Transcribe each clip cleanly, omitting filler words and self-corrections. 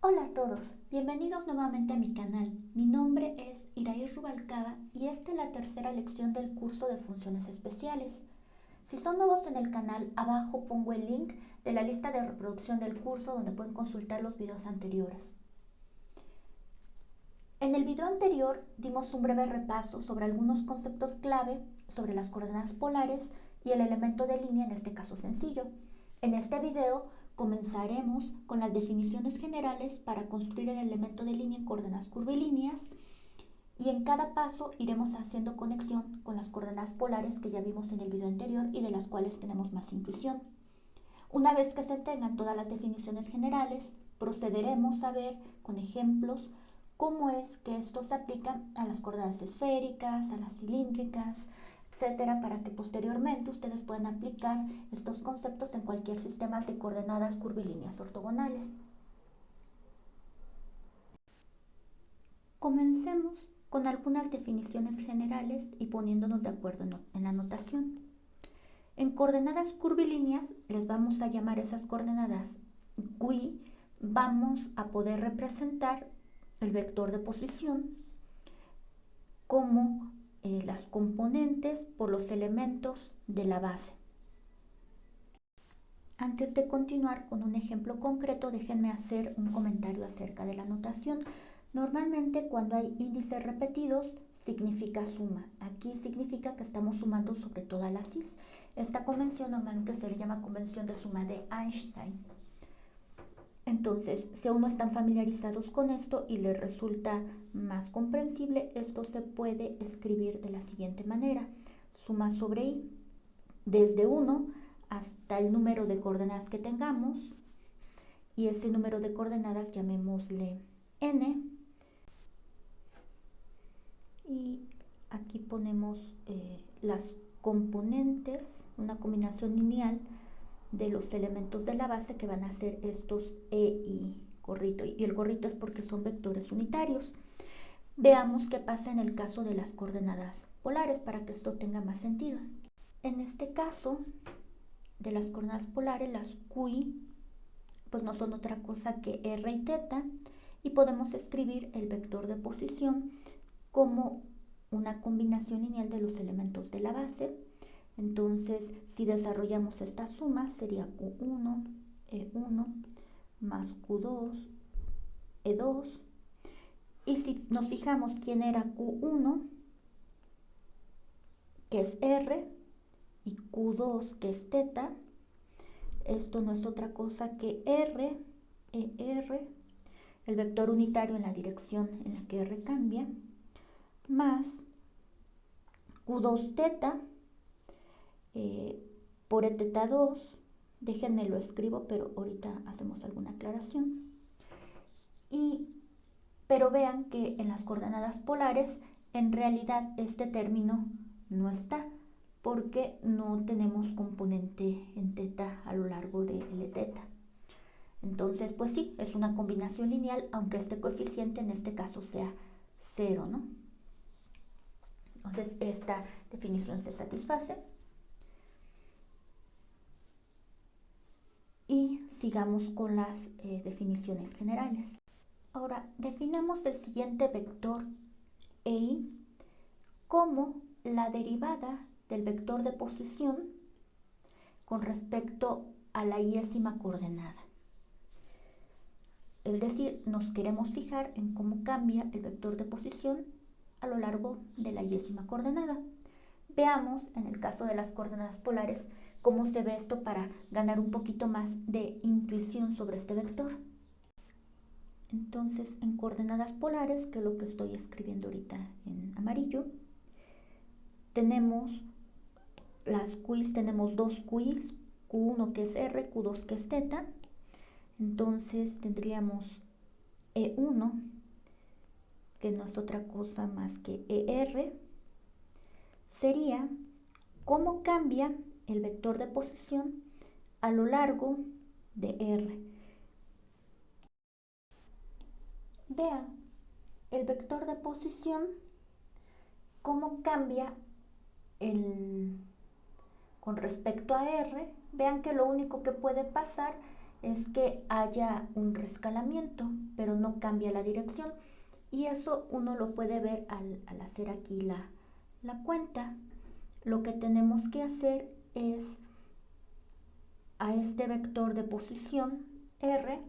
Hola a todos, bienvenidos nuevamente a mi canal. Mi nombre es Iraí Rubalcaba y esta es la tercera lección del curso de funciones especiales. Si son nuevos en el canal, abajo pongo el link de la lista de reproducción del curso donde pueden consultar los videos anteriores. En el video anterior dimos un breve repaso sobre algunos conceptos clave sobre las coordenadas polares y el elemento de línea, en este caso sencillo. En este video comenzaremos con las definiciones generales para construir el elemento de línea en coordenadas curvilíneas y en cada paso iremos haciendo conexión con las coordenadas polares que ya vimos en el video anterior y de las cuales tenemos más intuición. Una vez que se tengan todas las definiciones generales, procederemos a ver con ejemplos cómo es que esto se aplica a las coordenadas esféricas, a las cilíndricas, etcétera, para que posteriormente ustedes puedan aplicar estos conceptos en cualquier sistema de coordenadas curvilíneas ortogonales. Comencemos con algunas definiciones generales y poniéndonos de acuerdo en la notación. En coordenadas curvilíneas les vamos a llamar esas coordenadas GUI. Vamos a poder representar el vector de posición como las componentes por los elementos de la base. Antes de continuar con un ejemplo concreto, déjenme hacer un comentario acerca de la notación. Normalmente cuando hay índices repetidos significa suma. Aquí significa que estamos sumando sobre todas las is. Esta convención normalmente se le llama convención de suma de Einstein. Entonces, si aún no están familiarizados con esto y les resulta más comprensible, esto se puede escribir de la siguiente manera. Suma sobre i desde 1 hasta el número de coordenadas que tengamos, y ese número de coordenadas llamémosle n, y aquí ponemos las componentes, una combinación lineal de los elementos de la base que van a ser estos e y gorrito, y el gorrito es porque son vectores unitarios. Veamos qué pasa en el caso de las coordenadas polares para que esto tenga más sentido. En este caso de las coordenadas polares, las QI pues no son otra cosa que r y θ, y podemos escribir el vector de posición como una combinación lineal de los elementos de la base. Entonces, si desarrollamos esta suma, sería Q1, E1 más Q2, E2. Y si nos fijamos quién era Q1, que es R, y Q2, que es θ, esto no es otra cosa que R, ER, el vector unitario en la dirección en la que R cambia, más Q2 θ, por Eθ2, déjenme lo escribo, pero ahorita hacemos alguna aclaración. Pero vean que en las coordenadas polares, en realidad este término no está, porque no tenemos componente en θ a lo largo de Lθ. Entonces, pues sí, es una combinación lineal, aunque este coeficiente en este caso sea 0, ¿no? Entonces, esta definición se satisface. Y sigamos con las definiciones generales. Ahora, definamos el siguiente vector EI como la derivada del vector de posición con respecto a la iésima coordenada. Es decir, nos queremos fijar en cómo cambia el vector de posición a lo largo de la iésima coordenada. Veamos, en el caso de las coordenadas polares, cómo se ve esto para ganar un poquito más de intuición sobre este vector. Entonces, en coordenadas polares, que es lo que estoy escribiendo ahorita en amarillo, tenemos las QIs, tenemos dos QIs, Q1 que es R, Q2 que es θ. Entonces tendríamos E1, que no es otra cosa más que ER, sería cómo cambia el vector de posición a lo largo de R. Vean, el vector de posición, cómo cambia con respecto a R. Vean que lo único que puede pasar es que haya un rescalamiento, pero no cambia la dirección. Y eso uno lo puede ver al hacer aquí la cuenta. Lo que tenemos que hacer es a este vector de posición R,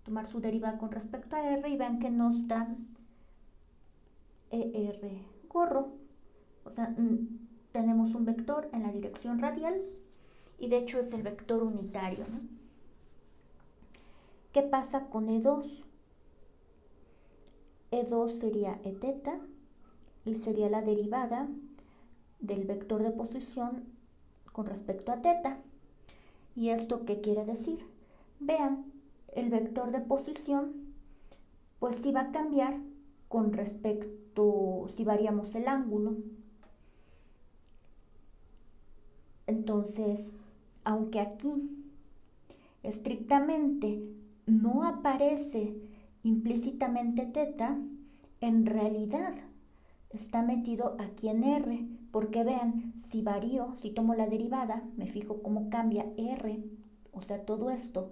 tomar su derivada con respecto a R y vean que nos da ER gorro. O sea, tenemos un vector en la dirección radial y de hecho es el vector unitario, ¿no? ¿Qué pasa con E2? E2 sería E teta y sería la derivada del vector de posición con respecto a teta. ¿Y esto qué quiere decir? Vean, el vector de posición pues sí va a cambiar con respecto si variamos el ángulo. Entonces, aunque aquí estrictamente no aparece implícitamente teta, en realidad está metido aquí en R, porque vean, si varío, si tomo la derivada, me fijo cómo cambia R, o sea, todo esto,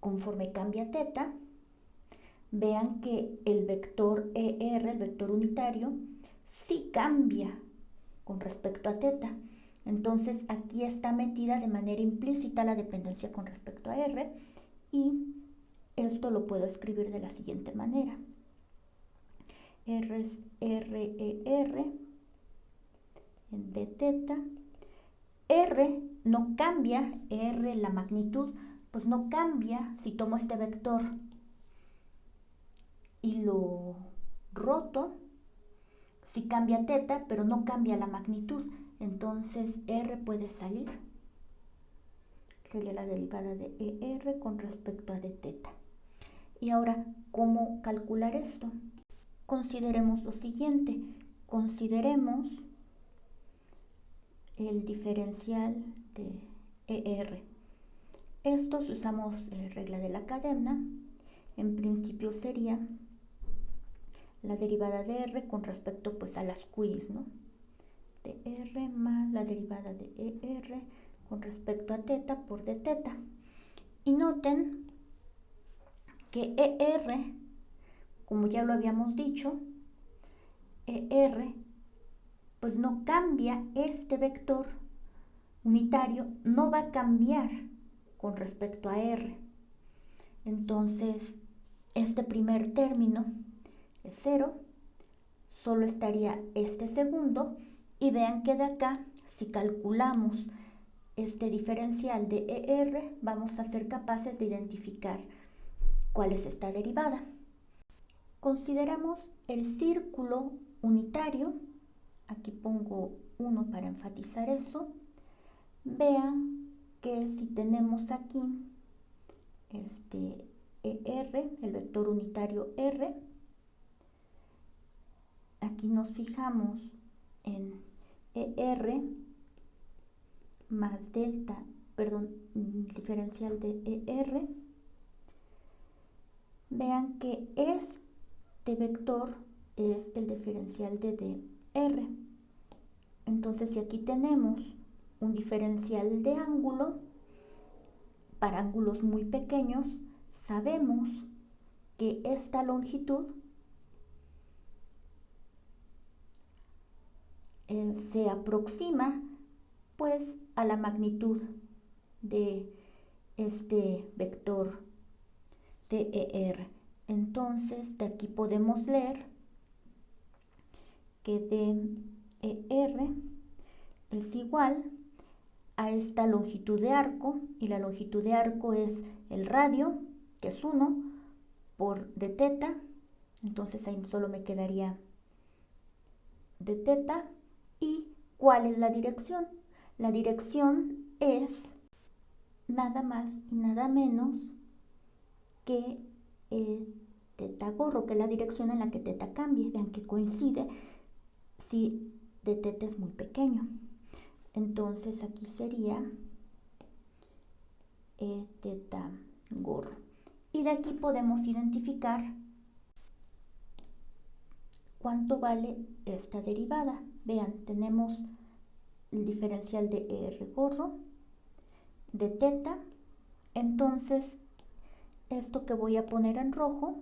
conforme cambia teta, vean que el vector ER, el vector unitario, sí cambia con respecto a teta. Entonces aquí está metida de manera implícita la dependencia con respecto a R y esto lo puedo escribir de la siguiente manera. R es RER de teta. R no cambia, R la magnitud, pues no cambia si tomo este vector y lo roto, sí cambia teta, pero no cambia la magnitud. Entonces R puede salir. Sería la derivada de ER con respecto a d teta. Y ahora, ¿cómo calcular esto? Consideremos lo siguiente. Consideremos el diferencial de ER. Esto, si usamos regla de la cadena, en principio sería la derivada de R con respecto pues a las quiz, ¿no? De R más la derivada de ER con respecto a teta por d teta. Y noten que ER, como ya lo habíamos dicho, ER pues no cambia, este vector unitario no va a cambiar con respecto a R. Entonces, este primer término es 0, solo estaría este segundo, y vean que de acá, si calculamos este diferencial de ER, vamos a ser capaces de identificar cuál es esta derivada. Consideramos el círculo unitario, aquí pongo 1 para enfatizar eso. Vean que si tenemos aquí ER, el vector unitario R, aquí nos fijamos en ER más delta, perdón, diferencial de ER. Vean que este vector es el diferencial de DR. Entonces, si aquí tenemos un diferencial de ángulo, para ángulos muy pequeños, sabemos que esta longitud se aproxima pues a la magnitud de este vector DER. Entonces, de aquí podemos leer que DER es igual a esta longitud de arco, y la longitud de arco es el radio, que es 1, por d teta. Entonces ahí solo me quedaría d teta. ¿Y cuál es la dirección? La dirección es nada más y nada menos que teta gorro, que es la dirección en la que teta cambie. Vean que coincide si d teta es muy pequeño. Entonces aquí sería teta gorro. Y de aquí podemos identificar cuánto vale esta derivada. Vean, tenemos el diferencial de ER gorro, de teta, Entonces, esto que voy a poner en rojo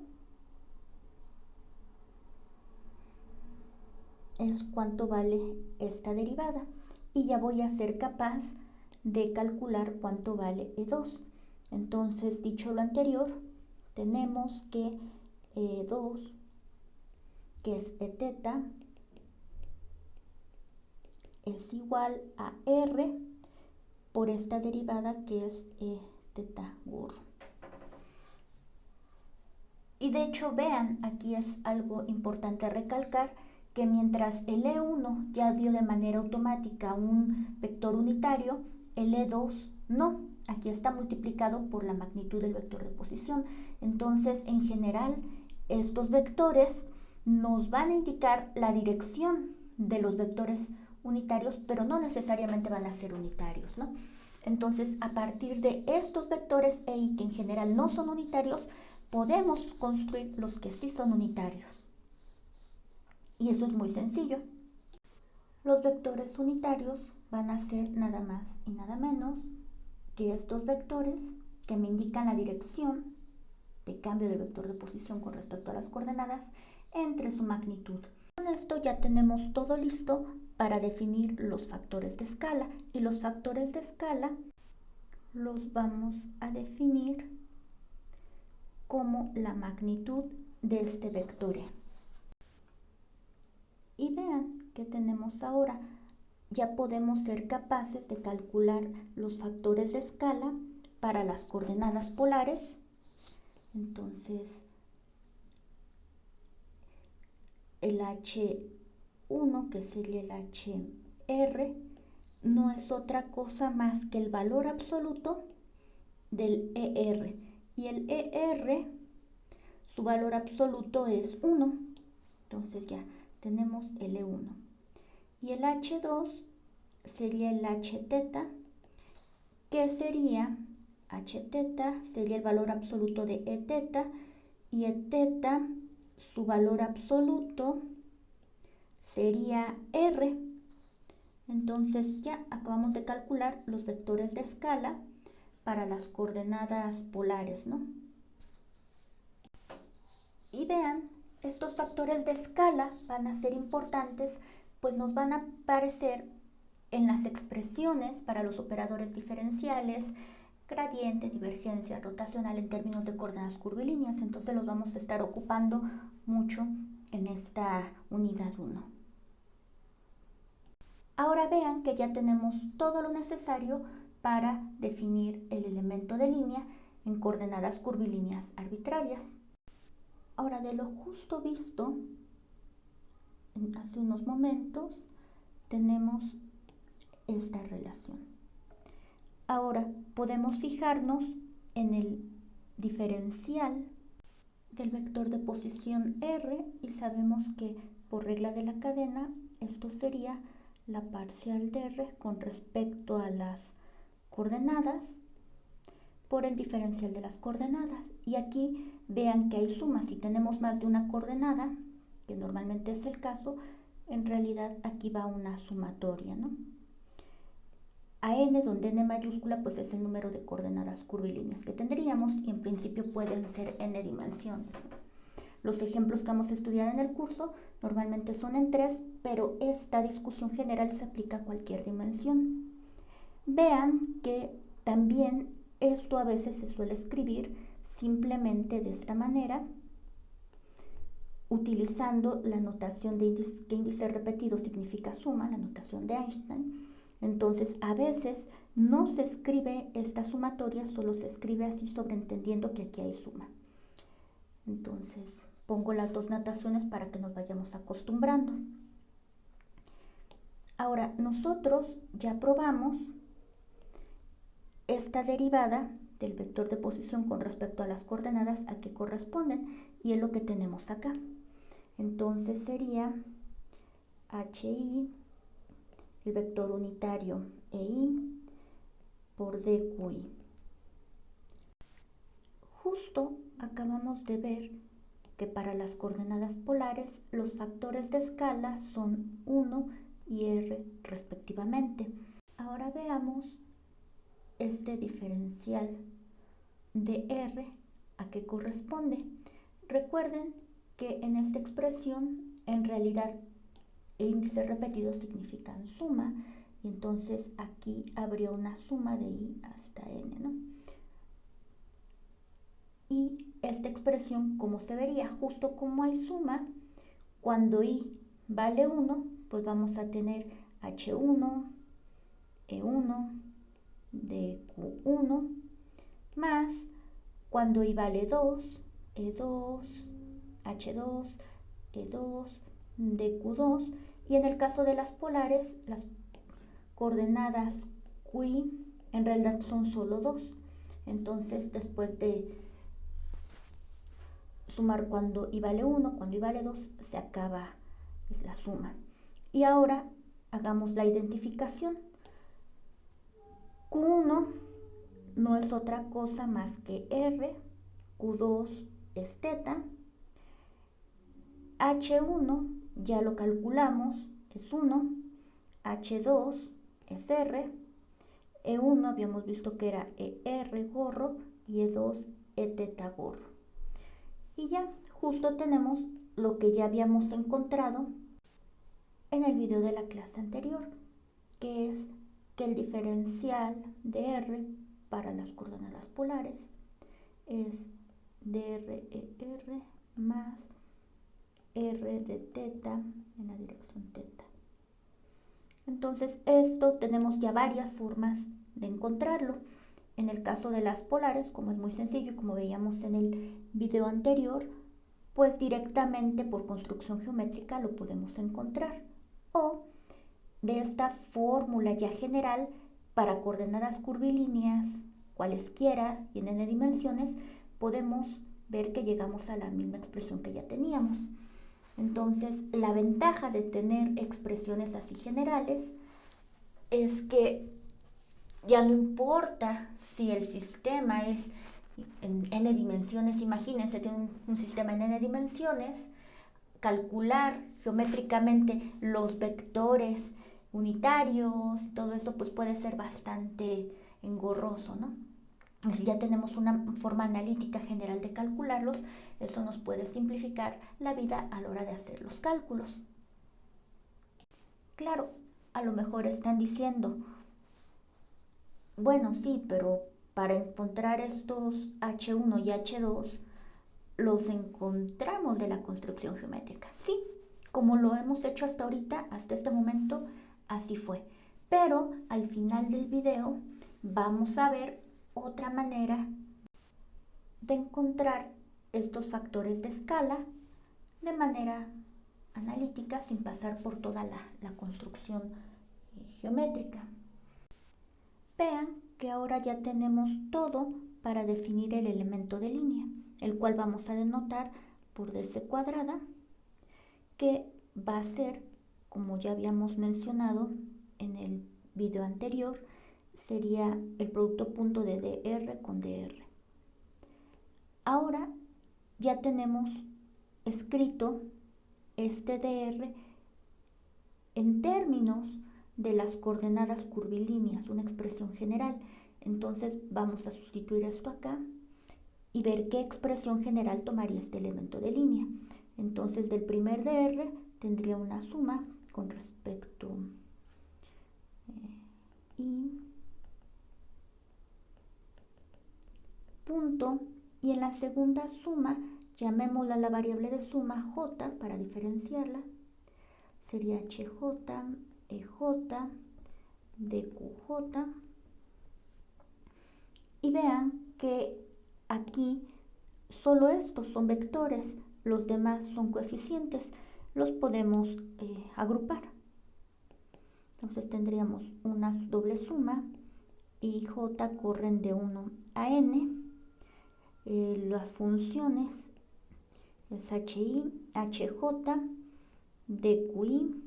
es cuánto vale esta derivada. Y ya voy a ser capaz de calcular cuánto vale E2. Entonces, dicho lo anterior, tenemos que E2, que es E teta, es igual a R por esta derivada que es E teta gorro. Y de hecho, vean, aquí es algo importante recalcar, que mientras el E1 ya dio de manera automática un vector unitario, el E2 no. Aquí está multiplicado por la magnitud del vector de posición. Entonces, en general, estos vectores nos van a indicar la dirección de los vectores unitarios, pero no necesariamente van a ser unitarios, ¿no? Entonces, a partir de estos vectores EI, que en general no son unitarios, podemos construir los que sí son unitarios. Y eso es muy sencillo. Los vectores unitarios van a ser nada más y nada menos que estos vectores que me indican la dirección de cambio del vector de posición con respecto a las coordenadas entre su magnitud. Con esto ya tenemos todo listo para definir los factores de escala. Y los factores de escala los vamos a definir como la magnitud de este vector. Y vean que tenemos ahora, ya podemos ser capaces de calcular los factores de escala para las coordenadas polares. Entonces, el H1, que sería el HR, no es otra cosa más que el valor absoluto del ER. Y el ER, su valor absoluto es 1. Entonces ya tenemos el E1. Y el H2 sería el H teta, que sería H teta, sería el valor absoluto de E teta, y E teta, su valor absoluto sería R. Entonces ya acabamos de calcular los vectores de escala para las coordenadas polares, ¿no? Y vean, estos factores de escala van a ser importantes, pues nos van a aparecer en las expresiones para los operadores diferenciales, gradiente, divergencia, rotacional en términos de coordenadas curvilíneas. Entonces los vamos a estar ocupando mucho en esta unidad 1. Ahora vean que ya tenemos todo lo necesario para definir el elemento de línea en coordenadas curvilíneas arbitrarias. Ahora, de lo justo visto hace unos momentos, tenemos esta relación. Ahora podemos fijarnos en el diferencial del vector de posición R y sabemos que por regla de la cadena esto sería la parcial de R con respecto a las coordenadas por el diferencial de las coordenadas. Y aquí vean que hay sumas. Si tenemos más de una coordenada, que normalmente es el caso, en realidad aquí va una sumatoria, ¿no? A n, donde n mayúscula pues es el número de coordenadas curvilíneas que tendríamos, y en principio pueden ser n dimensiones, ¿no? Los ejemplos que vamos a estudiar en el curso normalmente son en 3, pero esta discusión general se aplica a cualquier dimensión. Vean que también esto a veces se suele escribir simplemente de esta manera, utilizando la notación de que índice repetido significa suma, la notación de Einstein. Entonces, a veces no se escribe esta sumatoria, solo se escribe así sobreentendiendo que aquí hay suma. Entonces, pongo las dos notaciones para que nos vayamos acostumbrando. Ahora, nosotros ya probamos esta derivada del vector de posición con respecto a las coordenadas a que corresponden, y es lo que tenemos acá. Entonces sería HI, el vector unitario EI, por DQI. Justo acabamos de ver que para las coordenadas polares los factores de escala son 1 y R respectivamente. Ahora veamos este diferencial de R a qué corresponde. Recuerden que en esta expresión en realidad índices repetidos significan suma, y entonces aquí habría una suma de I hasta N, ¿no? Y esta expresión, ¿cómo se vería? Justo como hay suma, cuando I vale 1, pues vamos a tener H1, E1, DQ1, más cuando I vale 2, E2, H2, E2, DQ2, y en el caso de las polares, las coordenadas QI en realidad son solo 2. Entonces, después de sumar cuando I vale 1, cuando I vale 2, se acaba la suma. Y ahora hagamos la identificación. Q1 no es otra cosa más que R, Q2 es teta, H1 ya lo calculamos, es 1, H2 es R, E1 habíamos visto que era ER gorro y E2 E teta gorro. Y ya, justo tenemos lo que ya habíamos encontrado en el video de la clase anterior, que es que el diferencial de R para las coordenadas polares es dr más R de teta en la dirección teta. Entonces esto tenemos ya varias formas de encontrarlo. En el caso de las polares, como es muy sencillo y como veíamos en el video anterior, pues directamente por construcción geométrica lo podemos encontrar. O de esta fórmula ya general para coordenadas curvilíneas, cualesquiera y en n dimensiones, podemos ver que llegamos a la misma expresión que ya teníamos. Entonces, la ventaja de tener expresiones así generales es que ya no importa si el sistema es en n dimensiones, imagínense, tiene un sistema en n dimensiones, calcular geométricamente los vectores unitarios, todo eso pues puede ser bastante engorroso, ¿no? Si ya tenemos una forma analítica general de calcularlos, eso nos puede simplificar la vida a la hora de hacer los cálculos. Claro, a lo mejor están diciendo, bueno, sí, pero para encontrar estos H1 y H2, los encontramos de la construcción geométrica. Sí, como lo hemos hecho hasta ahorita, hasta este momento, así fue. Pero al final del video vamos a ver otra manera de encontrar estos factores de escala de manera analítica sin pasar por toda la construcción geométrica. Vean que ahora ya tenemos todo para definir el elemento de línea, el cual vamos a denotar por DC cuadrada, que va a ser, como ya habíamos mencionado en el video anterior, sería el producto punto de DR con DR. Ahora ya tenemos escrito este DR en términos de las coordenadas curvilíneas, una expresión general. Entonces vamos a sustituir esto acá y ver qué expresión general tomaría este elemento de línea. Entonces del primer DR tendría una suma con respecto y punto, y en la segunda suma llamémosla la variable de suma j para diferenciarla, sería hj, ej, dqj, y vean que aquí solo estos son vectores, los demás son coeficientes, los podemos agrupar. Entonces tendríamos una doble suma y j corren de 1 a n. Las funciones es hi, hj, dqi,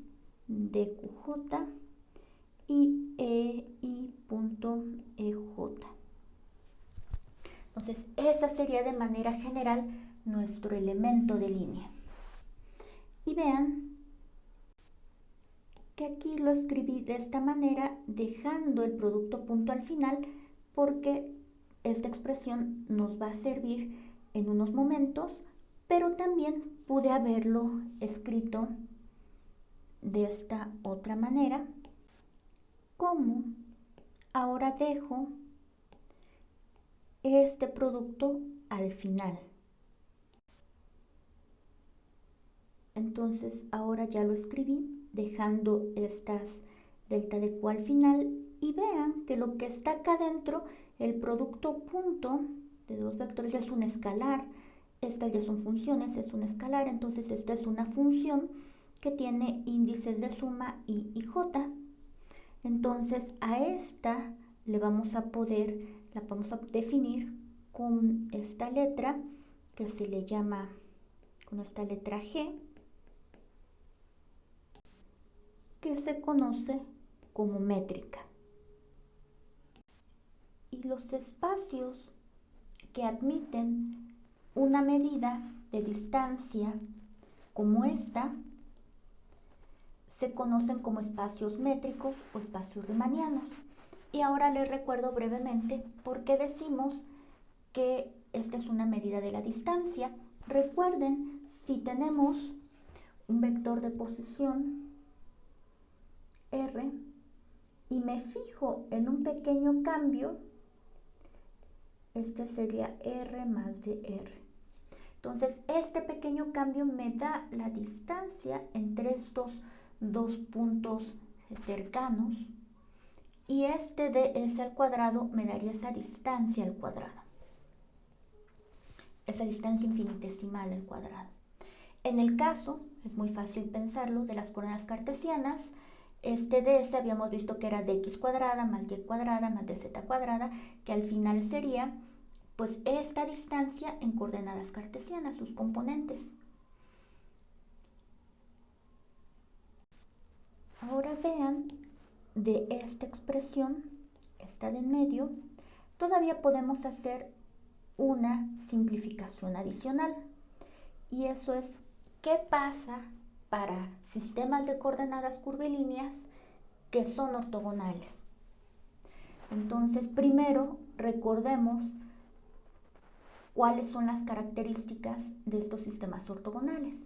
dqj y ei.ej. Entonces esa sería de manera general nuestro elemento de línea. Y vean que aquí lo escribí de esta manera, dejando el producto punto al final, porque esta expresión nos va a servir en unos momentos, pero también pude haberlo escrito de esta otra manera, como ahora dejo este producto al final. Entonces ahora ya lo escribí dejando estas delta de Q al final, y vean que lo que está acá adentro, el producto punto de dos vectores, ya es un escalar. Estas ya son funciones, es un escalar, entonces esta es una función que tiene índices de suma i y j. Entonces a esta le vamos a la vamos a definir con esta letra que se le llama, con esta letra G, que se conoce como métrica. Y los espacios que admiten una medida de distancia como esta se conocen como espacios métricos o espacios riemannianos. Y ahora les recuerdo brevemente por qué decimos que esta es una medida de la distancia. Recuerden, si tenemos un vector de posición R y me fijo en un pequeño cambio, este sería R más de R. Entonces, este pequeño cambio me da la distancia entre estos dos puntos cercanos, y este ds al cuadrado me daría esa distancia al cuadrado, esa distancia infinitesimal al cuadrado. En el caso, es muy fácil pensarlo, de las coordenadas cartesianas, este ds habíamos visto que era dx cuadrada más y cuadrada más dz cuadrada, que al final sería pues esta distancia en coordenadas cartesianas, sus componentes. Ahora vean, de esta expresión, esta de en medio, todavía podemos hacer una simplificación adicional. Y eso es, ¿qué pasa para sistemas de coordenadas curvilíneas que son ortogonales? Entonces, primero recordemos cuáles son las características de estos sistemas ortogonales.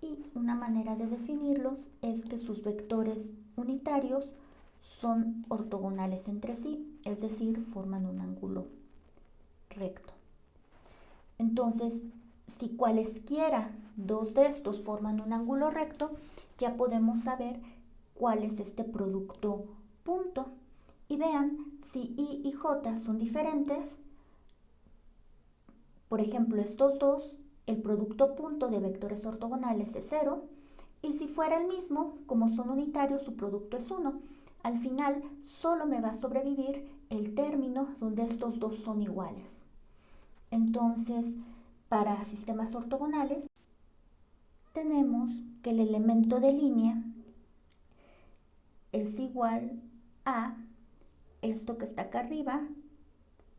Y una manera de definirlos es que sus vectores unitarios son ortogonales entre sí, es decir, forman un ángulo recto. Entonces, si cualesquiera dos de estos forman un ángulo recto, ya podemos saber cuál es este producto punto. Y vean, si i y j son diferentes, por ejemplo, estos dos, el producto punto de vectores ortogonales es 0, y si fuera el mismo, como son unitarios, su producto es 1. Al final, solo me va a sobrevivir el término donde estos dos son iguales. Entonces, para sistemas ortogonales, tenemos que el elemento de línea es igual a esto que está acá arriba.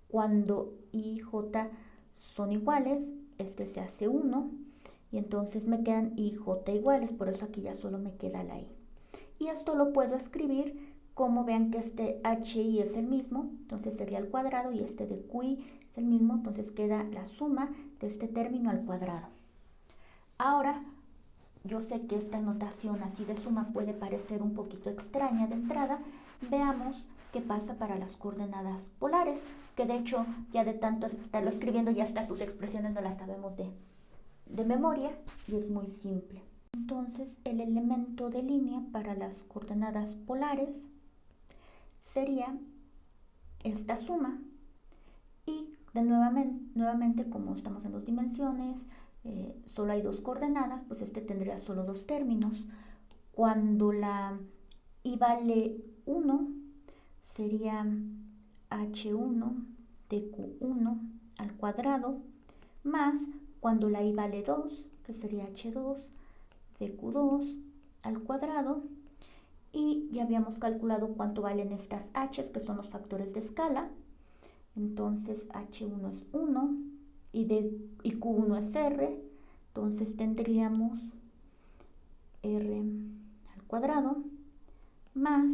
Cuando i y j son iguales, este se hace 1, y entonces me quedan i y j iguales, por eso aquí ya solo me queda la i. Y esto lo puedo escribir como, vean que este hi es el mismo, entonces sería al cuadrado, y este de qi es el mismo, entonces queda la suma de este término al cuadrado. Ahora, yo sé que esta notación así de suma puede parecer un poquito extraña de entrada. Veamos qué pasa para las coordenadas polares, que de hecho ya de tanto estarlo escribiendo ya hasta sus expresiones no las sabemos de memoria, y es muy simple. Entonces, el elemento de línea para las coordenadas polares sería esta suma, y nuevamente como estamos en dos dimensiones, solo hay dos coordenadas, pues este tendría solo dos términos. Cuando la i vale 1, sería h1 de q1 al cuadrado, más cuando la i vale 2, que sería h2 de q2 al cuadrado, y ya habíamos calculado cuánto valen estas h's, que son los factores de escala. Entonces h1 es 1 y q1 es r, entonces tendríamos r al cuadrado más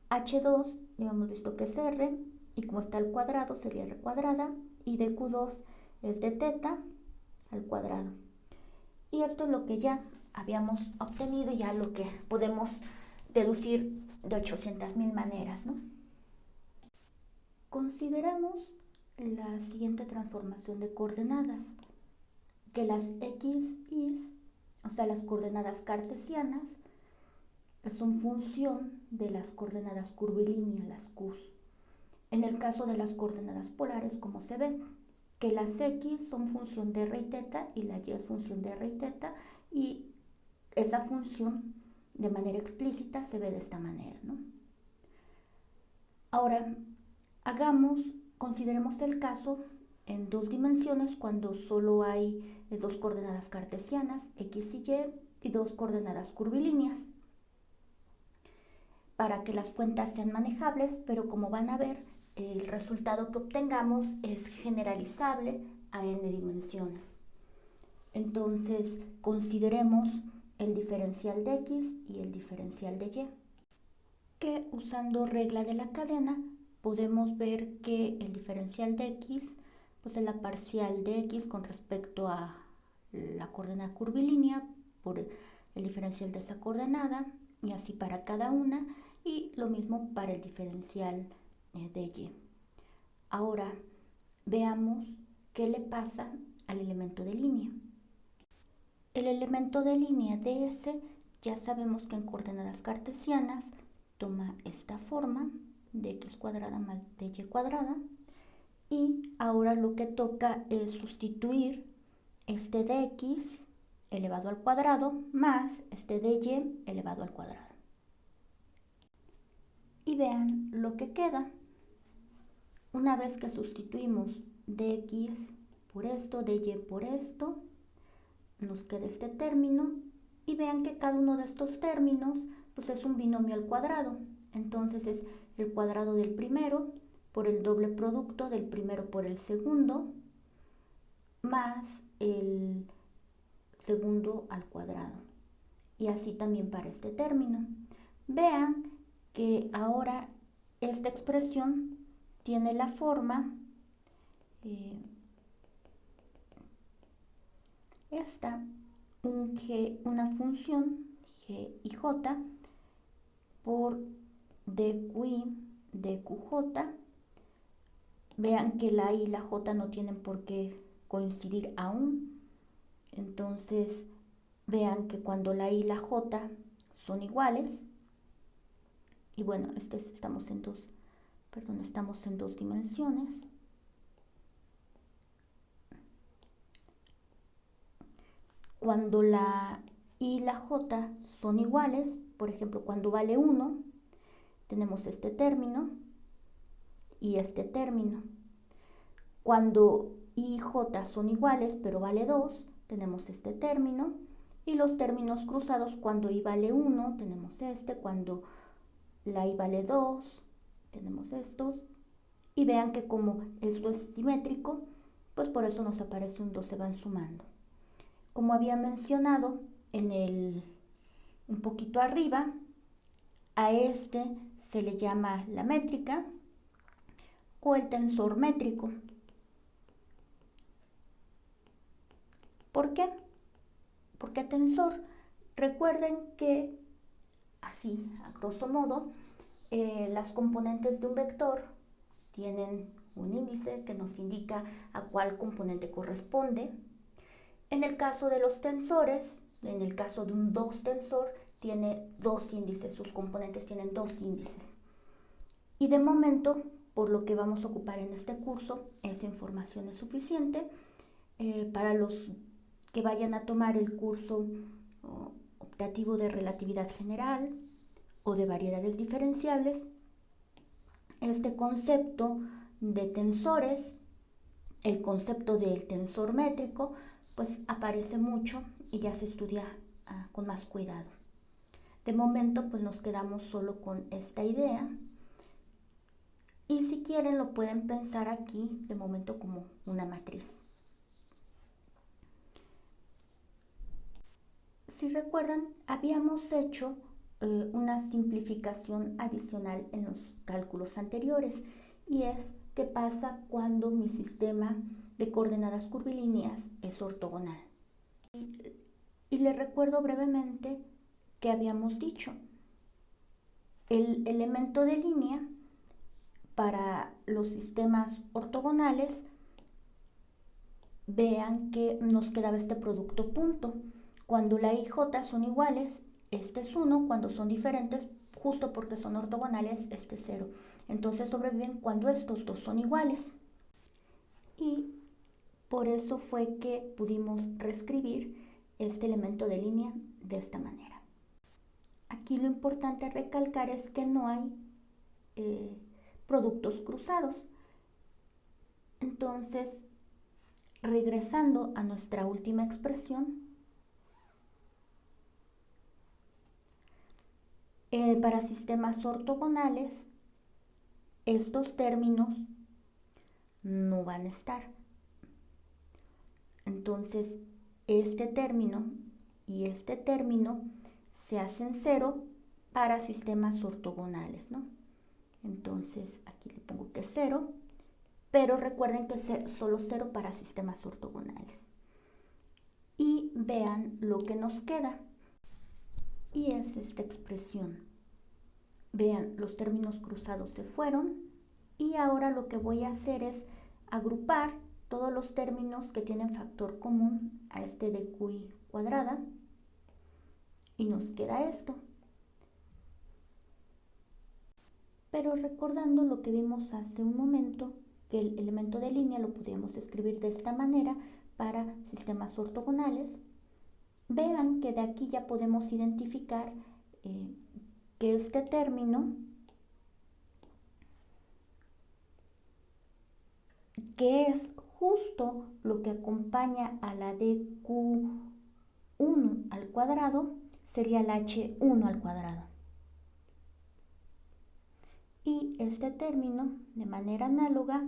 h2, ya hemos visto que es r, y como está al cuadrado sería r cuadrada, y de Q2 es de teta al cuadrado. Y esto es lo que ya habíamos obtenido, ya lo que podemos deducir de 800.000 maneras, ¿no? Consideremos la siguiente transformación de coordenadas, que las x, y, o sea, las coordenadas cartesianas, son función de las coordenadas curvilíneas, las q's. En el caso de las coordenadas polares, como se ve, que las x son función de r y teta y la y es función de r y teta, y esa función de manera explícita se ve de esta manera, ¿no? Ahora, consideremos el caso en dos dimensiones cuando solo hay dos coordenadas cartesianas, x y dos coordenadas curvilíneas, para que las cuentas sean manejables, pero como van a ver, el resultado que obtengamos es generalizable a n dimensiones. Entonces, consideremos el diferencial de x y el diferencial de y, que usando regla de la cadena podemos ver que el diferencial de x pues es la parcial de x con respecto a la coordenada curvilínea por el diferencial de esa coordenada, y así para cada una, y lo mismo para el diferencial de y. Ahora veamos qué le pasa al elemento de línea. El elemento de línea ds ya sabemos que en coordenadas cartesianas toma esta forma de x cuadrada más de y cuadrada, y ahora lo que toca es sustituir este de x elevado al cuadrado más este de y elevado al cuadrado. Y vean lo que queda. Una vez que sustituimos dx por esto, dy por esto, nos queda este término, y vean que cada uno de estos términos pues es un binomio al cuadrado. Entonces es el cuadrado del primero por el doble producto del primero por el segundo, más el segundo al cuadrado. Y así también para este término. Vean que ahora esta expresión tiene la forma una función g y j por dqi dqj. Vean que la i y la j no tienen por qué coincidir aún. Entonces vean que cuando la i y la j son iguales, y bueno, estamos en dos dimensiones. Cuando la i y la j son iguales, por ejemplo, cuando vale 1, tenemos este término y este término. Cuando i y j son iguales, pero vale 2, tenemos este término. Y los términos cruzados, cuando i vale 1, tenemos este. Cuando la i vale 2, tenemos estos. Y vean que como esto es simétrico, pues por eso nos aparece un 2, se van sumando. Como había mencionado un poquito arriba, a este se le llama la métrica o el tensor métrico. ¿Por qué? ¿Por qué tensor? Recuerden que, así, a grosso modo, las componentes de un vector tienen un índice que nos indica a cuál componente corresponde. En el caso de los tensores, en el caso de un 2 tensor, tiene dos índices, sus componentes tienen dos índices. Y de momento, por lo que vamos a ocupar en este curso, esa información es suficiente. Para los que vayan a tomar el curso optativo de relatividad general o de variedades diferenciables, este concepto de tensores, el concepto del tensor métrico, pues aparece mucho y ya se estudia con más cuidado. De momento pues nos quedamos solo con esta idea, y si quieren lo pueden pensar aquí de momento como una matriz. Si recuerdan, habíamos hecho una simplificación adicional en los cálculos anteriores, y es qué pasa cuando mi sistema de coordenadas curvilíneas es ortogonal. Y les recuerdo brevemente que habíamos dicho, el elemento de línea para los sistemas ortogonales, vean que nos quedaba este producto punto. Cuando la I y J son iguales, este es 1, cuando son diferentes, justo porque son ortogonales, este es 0. Entonces sobreviven cuando estos dos son iguales. Y por eso fue que pudimos reescribir este elemento de línea de esta manera. Aquí lo importante a recalcar es que no hay productos cruzados. Entonces, regresando a nuestra última expresión, para sistemas ortogonales, estos términos no van a estar. Entonces, este término y este término se hacen 0 para sistemas ortogonales, ¿no? Entonces, aquí le pongo que es 0, pero recuerden que es solo 0 para sistemas ortogonales. Y vean lo que nos queda. Y es esta expresión. Vean, los términos cruzados se fueron y ahora lo que voy a hacer es agrupar todos los términos que tienen factor común a este de QI cuadrada y nos queda esto. Pero recordando lo que vimos hace un momento, que el elemento de línea lo podíamos escribir de esta manera para sistemas ortogonales, vean que de aquí ya podemos identificar que este término, que es justo lo que acompaña a la de Q1 al cuadrado, sería el H1 al cuadrado. Y este término, de manera análoga,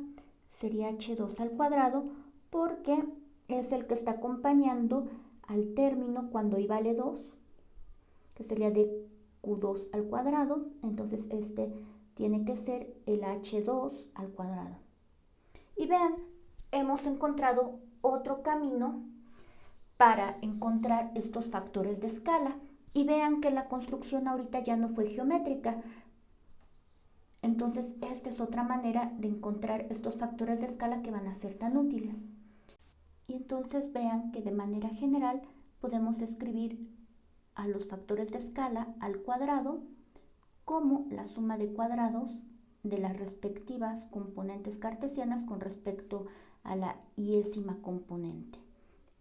sería H2 al cuadrado porque es el que está acompañando al término cuando I vale 2, que sería de Q2 al cuadrado. Entonces este tiene que ser el H2 al cuadrado. Y vean, hemos encontrado otro camino para encontrar estos factores de escala. Y vean que la construcción ahorita ya no fue geométrica. Entonces, esta es otra manera de encontrar estos factores de escala que van a ser tan útiles. Y entonces vean que de manera general podemos escribir a los factores de escala al cuadrado como la suma de cuadrados de las respectivas componentes cartesianas con respecto a la iésima componente.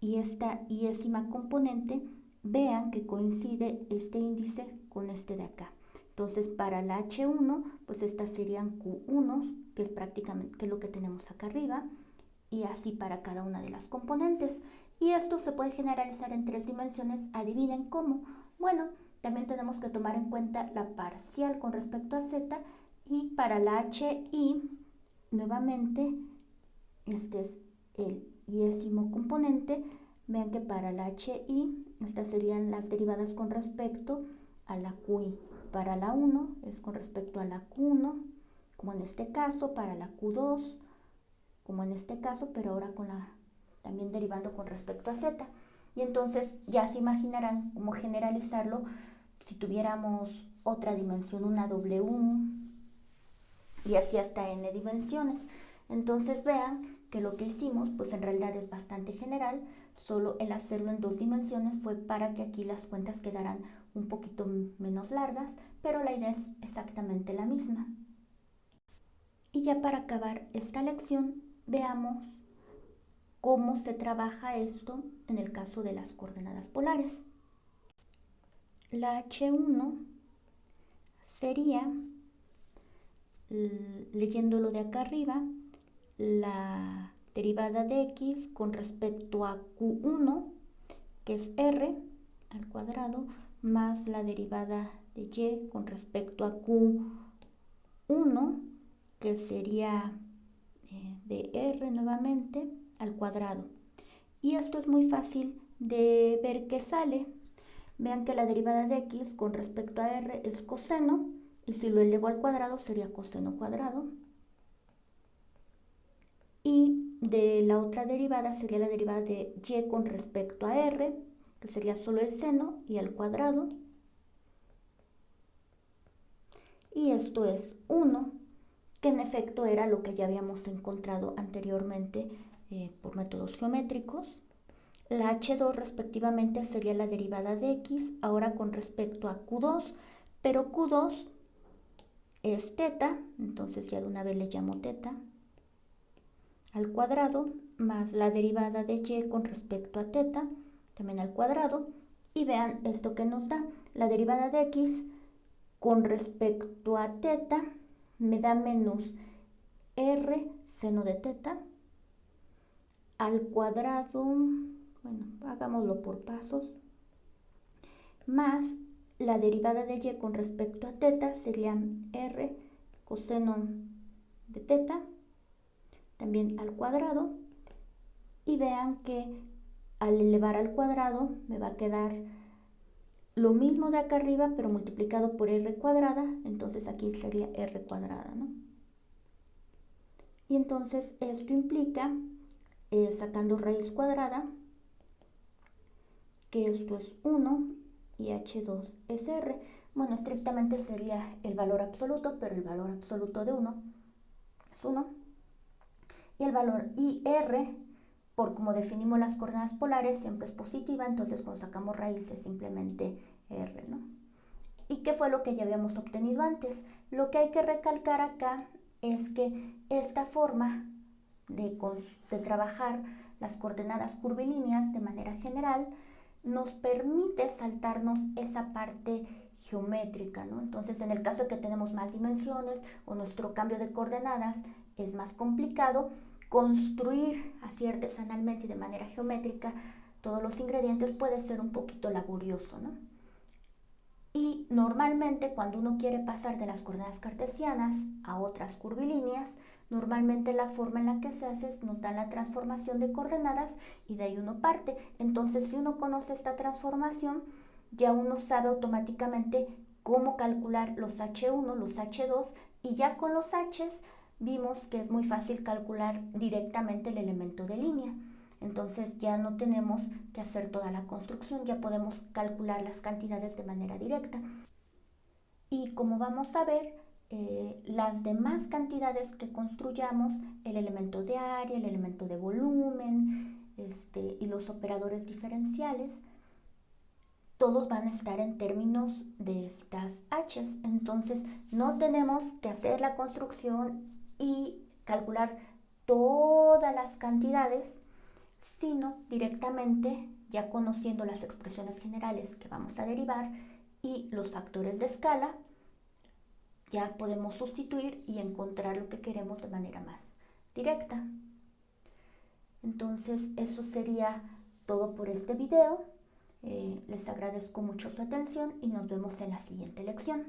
Y esta iésima componente, vean que coincide este índice con este de acá. Entonces, para la H1, pues estas serían Q1, que es prácticamente lo que tenemos acá arriba, y así para cada una de las componentes. Y esto se puede generalizar en 3 dimensiones. Adivinen cómo. Bueno, también tenemos que tomar en cuenta la parcial con respecto a z, y para la HI, nuevamente, este es el iésimo componente. Vean que para la HI, estas serían las derivadas con respecto a la QI. Para la 1 es con respecto a la Q1, como en este caso, para la Q2, como en este caso, pero ahora también derivando con respecto a z. Y entonces ya se imaginarán cómo generalizarlo si tuviéramos otra dimensión, una W, y así hasta n dimensiones. Entonces vean que lo que hicimos, pues en realidad es bastante general, solo el hacerlo en 2 dimensiones fue para que aquí las cuentas quedaran un poquito menos largas, pero la idea es exactamente la misma. Y ya para acabar esta lección, veamos cómo se trabaja esto en el caso de las coordenadas polares. La H1 sería, leyéndolo de acá arriba, la derivada de x con respecto a Q1, que es r al cuadrado, más la derivada de y con respecto a Q1, que sería de r nuevamente, al cuadrado. Y esto es muy fácil de ver que sale. Vean que la derivada de x con respecto a r es coseno, y si lo elevo al cuadrado sería coseno cuadrado. Y de la otra derivada sería la derivada de y con respecto a r, que sería solo el seno y al cuadrado. Y esto es 1, que en efecto era lo que ya habíamos encontrado anteriormente por métodos geométricos. La h2 respectivamente sería la derivada de x, ahora con respecto a q2, pero q2 es teta, entonces ya de una vez le llamo teta, al cuadrado, más la derivada de y con respecto a teta, también al cuadrado, y vean esto que nos da. La derivada de x con respecto a teta me da menos r seno de teta al cuadrado, bueno, hagámoslo por pasos, más la derivada de y con respecto a teta sería r coseno de teta, también al cuadrado, y vean que al elevar al cuadrado me va a quedar lo mismo de acá arriba, pero multiplicado por r cuadrada, entonces aquí sería r cuadrada, ¿no? Y entonces esto implica, sacando raíz cuadrada, que esto es 1 y h2 es r. Bueno, estrictamente sería el valor absoluto, pero el valor absoluto de 1 es 1. Y el valor ir, por como definimos las coordenadas polares, siempre es positiva, entonces cuando sacamos raíz es simplemente r, ¿no? ¿Y qué fue lo que ya habíamos obtenido antes? Lo que hay que recalcar acá es que esta forma de trabajar las coordenadas curvilíneas de manera general nos permite saltarnos esa parte geométrica, ¿no? Entonces, en el caso de que tenemos más dimensiones o nuestro cambio de coordenadas es más complicado, construir así artesanalmente y de manera geométrica todos los ingredientes puede ser un poquito laborioso, ¿no? Y normalmente cuando uno quiere pasar de las coordenadas cartesianas a otras curvilíneas, normalmente la forma en la que se hace es nos dan la transformación de coordenadas y de ahí uno parte. Entonces, si uno conoce esta transformación, ya uno sabe automáticamente cómo calcular los H1, los H2, y ya con los H's vimos que es muy fácil calcular directamente el elemento de línea. Entonces ya no tenemos que hacer toda la construcción, ya podemos calcular las cantidades de manera directa. Y como vamos a ver, las demás cantidades que construyamos, el elemento de área, el elemento de volumen, y los operadores diferenciales, todos van a estar en términos de estas h's. Entonces no tenemos que hacer la construcción y calcular todas las cantidades, sino directamente, ya conociendo las expresiones generales que vamos a derivar y los factores de escala, ya podemos sustituir y encontrar lo que queremos de manera más directa. Entonces eso sería todo por este video. Les agradezco mucho su atención y nos vemos en la siguiente lección.